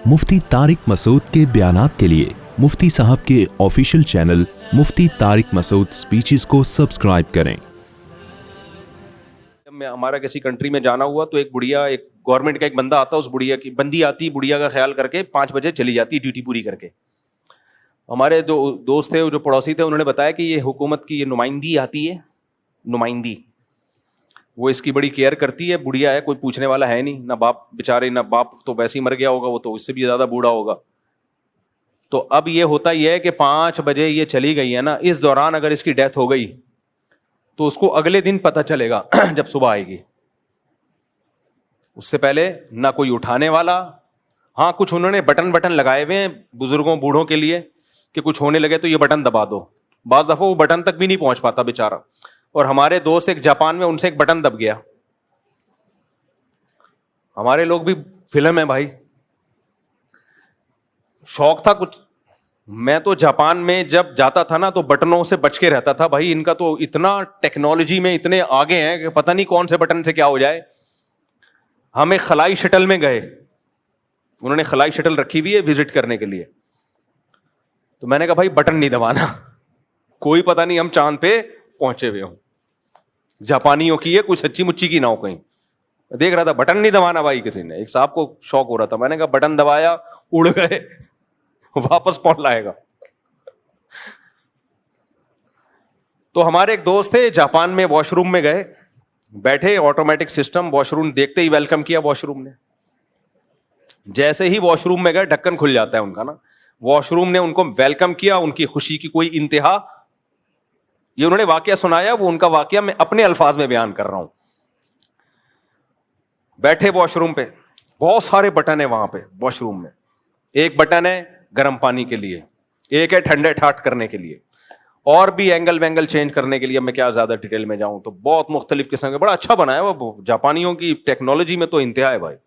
مفتی طارق مسعود کے بیانات کے لیے مفتی صاحب کے آفیشیل چینل مفتی طارق مسعود اسپیچز کو سبسکرائب کریں۔ ہمارا کسی کنٹری میں جانا ہوا تو ایک بڑھیا، ایک گورنمنٹ کا ایک بندہ آتا، اس بڑھیا کی بندی آتی، بڑھیا کا خیال کر کے 5 بجے چلی جاتی ڈیوٹی پوری کر کے۔ ہمارے دوست تھے جو پڑوسی تھے، انہوں نے بتایا کہ یہ حکومت کی یہ نمائندی آتی ہے، نمائندی، وہ اس کی بڑی کیئر کرتی ہے، بڑھیا ہے، کوئی پوچھنے والا ہے نہیں، نہ باپ بیچارے، نہ باپ تو ویسے ہی مر گیا ہوگا، وہ تو اس سے بھی زیادہ بوڑھا ہوگا۔ تو اب یہ ہوتا یہ ہے کہ 5 بجے یہ چلی گئی ہے نا، اس دوران اگر اس کی ڈیتھ ہو گئی تو اس کو اگلے دن پتہ چلے گا جب صبح آئے گی۔ اس سے پہلے نہ کوئی اٹھانے والا۔ ہاں کچھ انہوں نے بٹن لگائے ہوئے ہیں بزرگوں بوڑھوں کے لیے کہ کچھ ہونے لگے تو یہ بٹن دبا دو، بعض دفعہ وہ بٹن تک بھی نہیں پہنچ پاتا بیچارہ۔ اور ہمارے دوست ایک جاپان میں، ان سے ایک بٹن دب گیا۔ ہمارے لوگ بھی فلم ہے بھائی، شوق تھا کچھ۔ میں تو جاپان میں جب جاتا تھا نا تو بٹنوں سے بچ کے رہتا تھا بھائی، ان کا تو اتنا ٹیکنالوجی میں اتنے آگے ہیں کہ پتہ نہیں کون سے بٹن سے کیا ہو جائے۔ ہم ایک خلائی شٹل میں گئے، انہوں نے خلائی شٹل رکھی ہوئی ہے وزٹ کرنے کے لیے، تو میں نے کہا بھائی بٹن نہیں دبانا، کوئی پتہ نہیں ہم چاند پہ پہنچے ہوئے ہوں، جاپانیوں کی ہے، کوئی سچی مچی کی نہ ہو کہیں۔ دیکھ رہا تھا بٹن نہیں دبانا بھائی، کسی نے، ایک صاحب کو شوق ہو رہا تھا، میں نے کہا بٹن دبایا، اڑ گئے، واپس کون لائے گا۔ تو ہمارے ایک دوست تھے جاپان میں، واش روم میں گئے، بیٹھے، آٹومیٹک سسٹم، واش روم دیکھتے ہی ویلکم کیا واش روم نے۔ جیسے ہی واش روم میں گئے، ڈھکن کھل جاتا ہے ان کا نا، واش روم نے ان کو ویلکم کیا، ان کی خوشی کی کوئی انتہا۔ یہ انہوں نے واقعہ سنایا، وہ ان کا واقعہ میں اپنے الفاظ میں بیان کر رہا ہوں۔ بیٹھے واش روم پہ، بہت سارے بٹن ہیں وہاں پہ واش روم میں، ایک بٹن ہے گرم پانی کے لیے، ایک ہے ٹھنڈے ٹھاٹ کرنے کے لیے، اور بھی اینگل وینگل چینج کرنے کے لیے۔ میں کیا زیادہ ڈیٹیل میں جاؤں تو بہت مختلف قسم کے، بڑا اچھا بنایا وہ، جاپانیوں کی ٹیکنالوجی میں تو انتہا ہے بھائی۔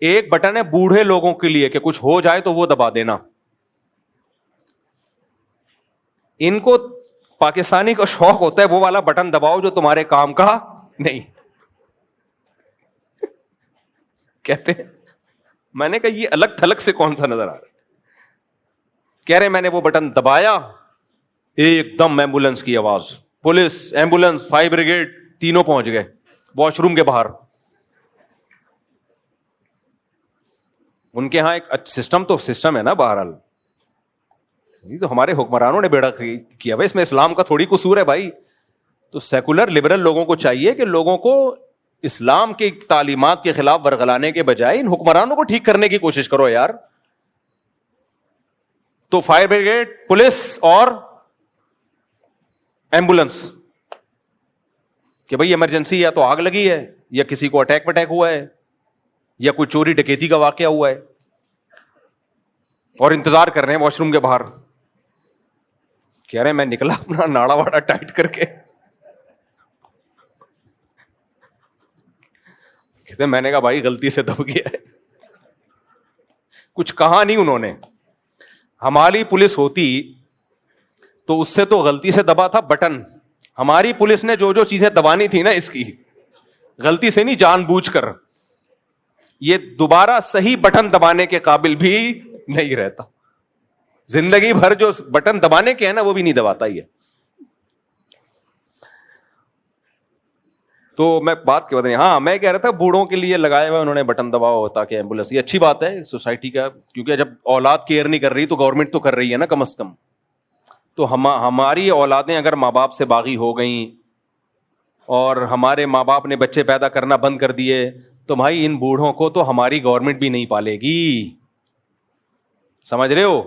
ایک بٹن ہے بوڑھے لوگوں کے لیے کہ کچھ ہو جائے تو وہ دبا دینا۔ ان کو پاکستانی کو شوق ہوتا ہے وہ والا بٹن دباؤ جو تمہارے کام کا نہیں۔ کہتے ہیں، میں نے کہا یہ الگ تھلگ سے کون سا نظر آ رہا ہے؟ کہہ رہے میں نے وہ بٹن دبایا، ایک دم ایمبولینس کی آواز، پولیس، ایمبولینس، فائر بریگیڈ، تینوں پہنچ گئے واش روم کے باہر۔ ان کے ہاں ایک سسٹم تو سسٹم ہے نا، بہرحال یہ تو ہمارے حکمرانوں نے بیڑا کیا بھائی، اس میں اسلام کا تھوڑی قصور ہے بھائی۔ تو سیکولر لبرل لوگوں کو چاہیے کہ لوگوں کو اسلام کی تعلیمات کے خلاف ورغلانے کے بجائے ان حکمرانوں کو ٹھیک کرنے کی کوشش کرو یار۔ تو فائر بریگیڈ، پولیس اور ایمبولینس کہ بھائی ایمرجنسی، یا تو آگ لگی ہے، یا کسی کو اٹیک وٹیک ہوا ہے، یا کوئی چوری ڈکیتی کا واقعہ ہوا ہے، اور انتظار کر رہے ہیں واش روم کے باہر۔ کہہ رہے ہیں میں نکلا اپنا ناڑا واڑا ٹائٹ کر کے، کہتے ہیں میں نے کہا بھائی غلطی سے دب گیا ہے، کچھ کہا نہیں انہوں نے۔ ہماری پولیس ہوتی تو اس سے تو غلطی سے دبا تھا بٹن، ہماری پولیس نے جو جو چیزیں دبانی تھی نا، اس کی غلطی سے نہیں، جان بوجھ کر، یہ دوبارہ صحیح بٹن دبانے کے قابل بھی نہیں رہتا۔ زندگی بھر جو بٹن دبانے کے ہیں نا وہ بھی نہیں دباتا ہی ہے۔ تو میں بات کیا بتائیں، ہاں میں کہہ رہا تھا بوڑھوں کے لیے لگایا ہوا انہوں نے بٹن دباؤ تاکہ ایمبولینس، یہ اچھی بات ہے سوسائٹی کا، کیونکہ جب اولاد کیئر نہیں کر رہی تو گورنمنٹ تو کر رہی ہے نا کم از کم۔ تو ہماری اولادیں اگر ماں باپ سے باغی ہو گئیں اور ہمارے ماں باپ نے بچے پیدا کرنا بند کر دیے تو بھائی ان بوڑھوں کو تو ہماری گورنمنٹ بھی نہیں پالے گی، سمجھ رہے ہو؟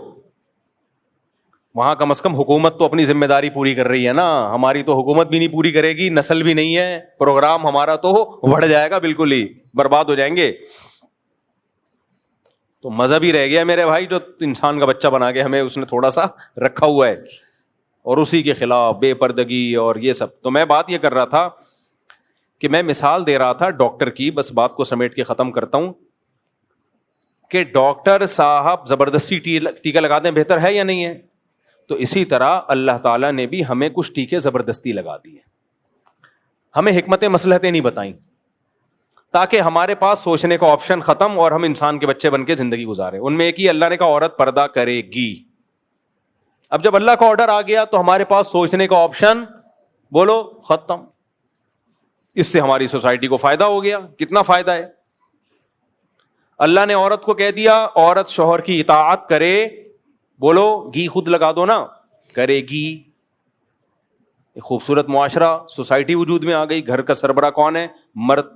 وہاں کم از کم حکومت تو اپنی ذمہ داری پوری کر رہی ہے نا، ہماری تو حکومت بھی نہیں پوری کرے گی، نسل بھی نہیں ہے، پروگرام ہمارا تو بڑھ جائے گا، بالکل ہی برباد ہو جائیں گے۔ تو مذہب ہی رہ گیا میرے بھائی جو انسان کا بچہ بنا کے ہمیں اس نے تھوڑا سا رکھا ہوا ہے، اور اسی کے خلاف بے پردگی اور یہ سب۔ تو میں بات یہ کر رہا تھا کہ میں مثال دے رہا تھا ڈاکٹر کی، بس بات کو سمیٹ کے ختم کرتا ہوں کہ ڈاکٹر صاحب زبردستی ٹیکا لگا دیں بہتر ہے یا نہیں ہے؟ تو اسی طرح اللہ تعالیٰ نے بھی ہمیں کچھ ٹیکے زبردستی لگا دیے، ہمیں حکمت مصلحتیں نہیں بتائیں۔ تاکہ ہمارے پاس سوچنے کا آپشن ختم اور ہم انسان کے بچے بن کے زندگی گزارے. ان میں ایک ہی اللہ نے کہا عورت پردہ کرے گی. اب جب اللہ کا آرڈر آ گیا تو ہمارے پاس سوچنے کا آپشن بولو ختم. اس سے ہماری سوسائٹی کو فائدہ ہو گیا. کتنا فائدہ ہے؟ اللہ نے عورت کو کہہ دیا عورت شوہر کی اطاعت کرے, بولو گی خود لگا دو نا, کرے گی. ایک خوبصورت معاشرہ سوسائٹی وجود میں آ گئی. گھر کا سربراہ کون ہے؟ مرد.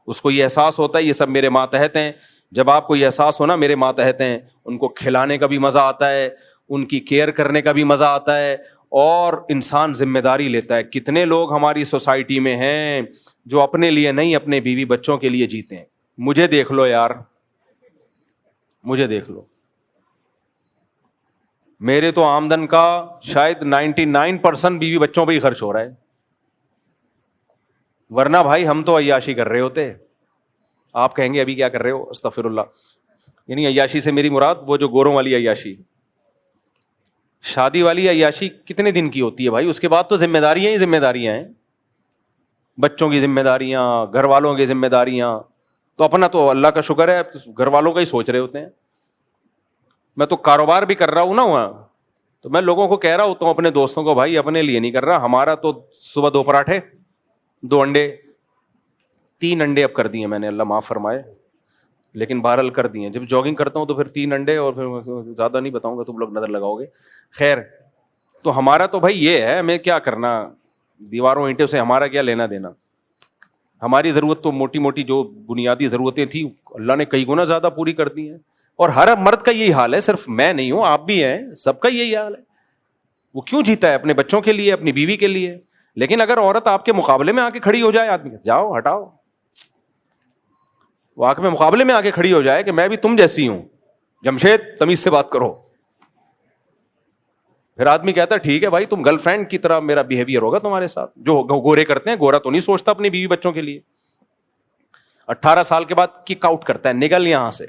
اس کو یہ احساس ہوتا ہے یہ سب میرے ماتحت ہیں. جب آپ کو یہ احساس ہونا میرے ماتحت ہیں, ان کو کھلانے کا بھی مزہ آتا ہے, ان کی کیئر کرنے کا بھی مزہ آتا ہے, اور انسان ذمہ داری لیتا ہے. کتنے لوگ ہماری سوسائٹی میں ہیں جو اپنے لیے نہیں اپنے بیوی بچوں کے لیے جیتے ہیں. مجھے دیکھ لو یار, مجھے دیکھ لو, میرے تو آمدن کا شاید 99% بیوی بچوں پہ ہی خرچ ہو رہا ہے. ورنہ بھائی ہم تو عیاشی کر رہے ہوتے. آپ کہیں گے ابھی کیا کر رہے ہو, استغفر اللہ. یعنی عیاشی سے میری مراد وہ جو گوروں والی عیاشی, شادی والی عیاشی کتنے دن کی ہوتی ہے بھائی؟ اس کے بعد تو ذمہ داریاں ہی ذمہ داریاں ہیں, بچوں کی ذمہ داریاں, گھر والوں کی ذمہ داریاں. تو اپنا تو اللہ کا شکر ہے گھر والوں کا ہی سوچ رہے ہوتے ہیں. میں تو کاروبار بھی کر رہا ہوں نا وہاں, تو میں لوگوں کو کہہ رہا ہوتا ہوں اپنے دوستوں کو, بھائی اپنے لیے نہیں کر رہا, ہمارا تو صبح 2 پراٹھے 2 انڈے 3 انڈے اب کر دیے میں نے, اللہ معاف فرمائے, لیکن بہرحال کر دیے. جب جاگنگ کرتا ہوں تو پھر 3 انڈے, اور پھر زیادہ نہیں بتاؤں گا تم لوگ نظر لگاؤ گے. خیر, تو ہمارا تو بھائی یہ ہے, ہمیں کیا کرنا دیواروں اینٹوں سے, ہمارا کیا لینا دینا. ہماری ضرورت تو موٹی موٹی جو بنیادی ضرورتیں تھیں اللہ نے کئی گنا زیادہ پوری کر دی ہیں. اور ہر مرد کا یہی حال ہے, صرف میں نہیں ہوں, آپ بھی ہیں, سب کا یہی حال ہے. وہ کیوں جیتا ہے؟ اپنے بچوں کے لیے, اپنی بیوی کے لیے. لیکن اگر عورت آپ کے مقابلے میں آ کے کھڑی ہو جائے, آدمی جاؤ ہٹاؤ, وہ آ کے مقابلے میں آ کے کھڑی ہو جائے کہ میں بھی تم جیسی ہوں, جمشید تمیز سے بات کرو, پھر آدمی کہتا ہے ٹھیک ہے بھائی, تم گرل فرینڈ کی طرح میرا بیہیویئر ہوگا تمہارے ساتھ. جو گورے کرتے ہیں, گورا تو نہیں سوچتا اپنی بیوی بچوں کے لیے. 18 سال کے بعد کک آؤٹ کرتا ہے, نکل یہاں سے.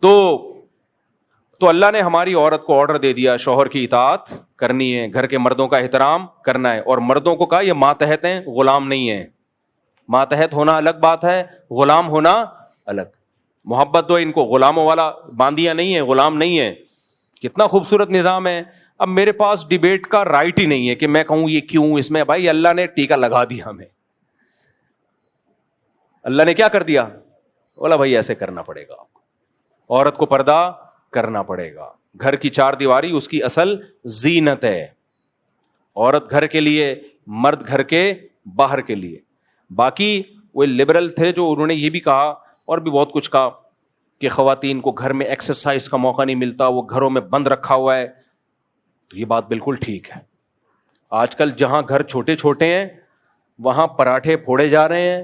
تو اللہ نے ہماری عورت کو آرڈر دے دیا شوہر کی اطاعت کرنی ہے, گھر کے مردوں کا احترام کرنا ہے. اور مردوں کو کہا یہ ماتحت ہیں, غلام نہیں ہیں. ماتحت ہونا الگ بات ہے, غلام ہونا الگ. محبت دو ان کو, غلاموں والا باندیاں نہیں ہے, غلام نہیں ہے. کتنا خوبصورت نظام ہے. اب میرے پاس ڈیبیٹ کا رائٹ ہی نہیں ہے کہ میں کہوں یہ کیوں اس میں. بھائی اللہ نے ٹیکا لگا دیا ہمیں, اللہ نے کیا کر دیا, بولا بھائی ایسے کرنا پڑے گا آپ کو, عورت کو پردہ کرنا پڑے گا. گھر کی 4 دیواری اس کی اصل زینت ہے. عورت گھر کے لیے, مرد گھر کے باہر کے لیے. باقی وہ لبرل تھے جو انہوں نے یہ بھی کہا اور بھی بہت کچھ کہا کہ خواتین کو گھر میں ایکسرسائز کا موقع نہیں ملتا, وہ گھروں میں بند رکھا ہوا ہے. تو یہ بات بالکل ٹھیک ہے. آج کل جہاں گھر چھوٹے چھوٹے ہیں وہاں پراٹھے پھوڑے جا رہے ہیں,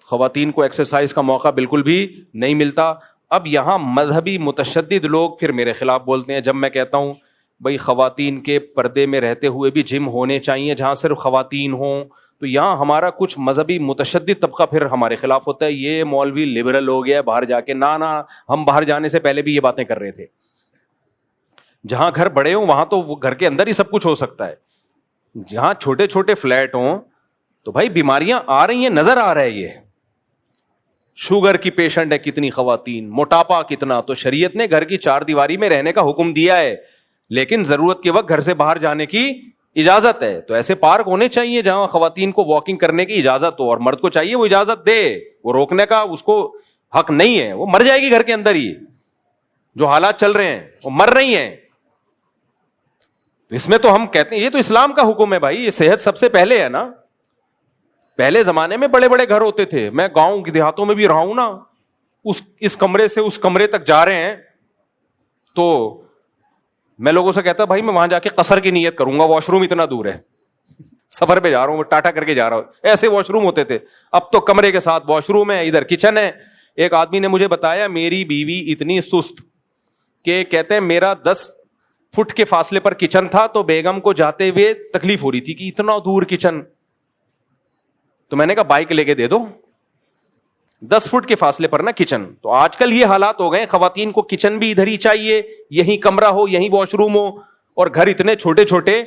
خواتین کو ایکسرسائز کا موقع بالکل بھی نہیں ملتا. اب یہاں مذہبی متشدد لوگ پھر میرے خلاف بولتے ہیں جب میں کہتا ہوں بھائی خواتین کے پردے میں رہتے ہوئے بھی جم ہونے چاہیے جہاں صرف خواتین ہوں. تو یہاں ہمارا کچھ مذہبی متشدد طبقہ پھر ہمارے خلاف ہوتا ہے, یہ مولوی لبرل ہو گیا باہر جا کے. نا ہم باہر جانے سے پہلے بھی یہ باتیں کر رہے تھے. جہاں گھر بڑے ہوں وہاں تو وہ گھر کے اندر ہی سب کچھ ہو سکتا ہے. جہاں چھوٹے چھوٹے فلیٹ ہوں تو بھائی بیماریاں آ رہی ہیں, نظر آ رہا ہے. یہ شوگر کی پیشنٹ ہے کتنی خواتین, موٹاپا کتنا. تو شریعت نے گھر کی 4 دیواری میں رہنے کا حکم دیا ہے, لیکن ضرورت کے وقت گھر سے باہر جانے کی اجازت ہے. تو ایسے پارک ہونے چاہیے جہاں خواتین کو واکنگ کرنے کی اجازت ہو, اور مرد کو چاہیے وہ اجازت دے. وہ روکنے کا اس کو حق نہیں ہے, وہ مر جائے گی گھر کے اندر ہی. جو حالات چل رہے ہیں وہ مر رہی ہیں. اس میں تو ہم کہتے ہیں یہ تو اسلام کا حکم ہے بھائی, یہ صحت سب سے پہلے ہے نا. پہلے زمانے میں بڑے بڑے گھر ہوتے تھے, میں گاؤں دیہاتوں میں بھی رہا ہوں نا, اس کمرے سے اس کمرے تک جا رہے ہیں تو میں لوگوں سے کہتا بھائی میں وہاں جا کے قصر کی نیت کروں گا, واش روم اتنا دور ہے, سفر پہ جا رہا ہوں, ٹاٹا کر کے جا رہا ہوں. ایسے واش روم ہوتے تھے. اب تو کمرے کے ساتھ واش روم ہے, ادھر کچن ہے. ایک آدمی نے مجھے بتایا میری بیوی اتنی سست کہ کہتے ہیں میرا 10 فٹ کے فاصلے پر کچن تھا تو بیگم کو جاتے ہوئے تکلیف ہو رہی تھی کہ اتنا دور کچن. تو میں نے کہا بائک لے کے دے دو, 10 فٹ کے فاصلے پر نا کچن. تو آج کل یہ حالات ہو گئے, خواتین کو کچن بھی ادھر ہی چاہیے, یہیں کمرہ ہو, یہیں واش روم ہو, اور گھر اتنے چھوٹے چھوٹے.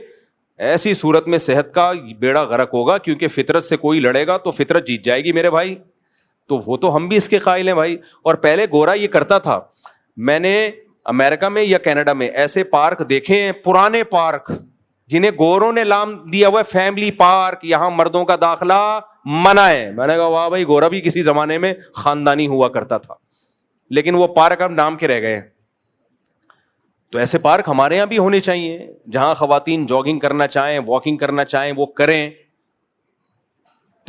ایسی صورت میں صحت کا بیڑا غرق ہوگا, کیونکہ فطرت سے کوئی لڑے گا تو فطرت جیت جائے گی میرے بھائی. تو وہ تو ہم بھی اس کے قائل ہیں بھائی. اور پہلے گورا یہ کرتا تھا, میں نے امریکہ میں یا کینیڈا میں ایسے پارک دیکھے ہیں, پرانے پارک جنہیں گوروں نے نام دیا ہوا ہے فیملی پارک, یہاں مردوں کا داخلہ منع ہے. میں نے کہا واہ بھائی, گورا بھی کسی زمانے میں خاندانی ہوا کرتا تھا, لیکن وہ پارک اب نام کے رہ گئے. تو ایسے پارک ہمارے یہاں بھی ہونے چاہیے, جہاں خواتین جاگنگ کرنا چاہیں, واکنگ کرنا چاہیں, وہ کریں.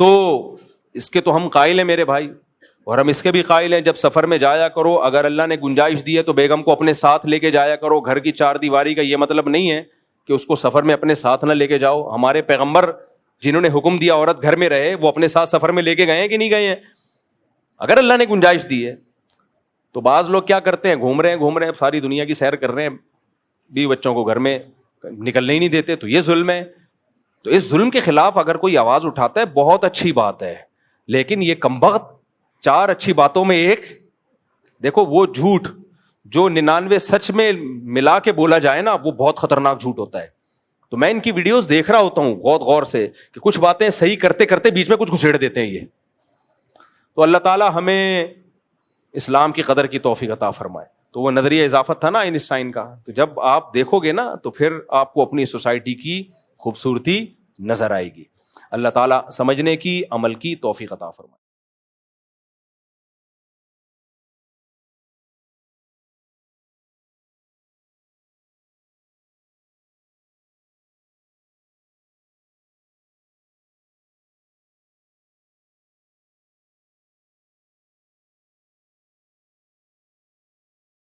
تو اس کے تو ہم قائل ہیں میرے بھائی, اور ہم اس کے بھی قائل ہیں جب سفر میں جایا کرو, اگر اللہ نے گنجائش دی ہے تو بیگم کو اپنے ساتھ لے کے جایا کرو. گھر کی چار دیواری کا یہ مطلب نہیں ہے کہ اس کو سفر میں اپنے ساتھ نہ لے کے جاؤ. ہمارے پیغمبر جنہوں نے حکم دیا عورت گھر میں رہے, وہ اپنے ساتھ سفر میں لے کے گئے ہیں کہ نہیں گئے ہیں؟ اگر اللہ نے گنجائش دی ہے. تو بعض لوگ کیا کرتے ہیں, گھوم رہے ہیں ساری دنیا کی سیر کر رہے ہیں, بیوی بچوں کو گھر میں نکلنے ہی نہیں دیتے, تو یہ ظلم ہے. تو اس ظلم کے خلاف اگر کوئی آواز اٹھاتا ہے بہت اچھی بات ہے, لیکن یہ کمبخت چار اچھی باتوں میں ایک, دیکھو وہ جھوٹ جو 99 سچ میں ملا کے بولا جائے نا, وہ بہت خطرناک جھوٹ ہوتا ہے. تو میں ان کی ویڈیوز دیکھ رہا ہوتا ہوں بہت غور سے کہ کچھ باتیں صحیح کرتے کرتے بیچ میں کچھ گھسیڑ دیتے ہیں یہ. تو اللہ تعالیٰ ہمیں اسلام کی قدر کی توفیق عطا فرمائے. تو وہ نظریہ اضافت تھا نا آئنسٹائن کا, تو جب آپ دیکھو گے نا تو پھر آپ کو اپنی سوسائٹی کی خوبصورتی نظر آئے گی. اللہ تعالیٰ سمجھنے کی, عمل کی توفیق عطا فرمائے.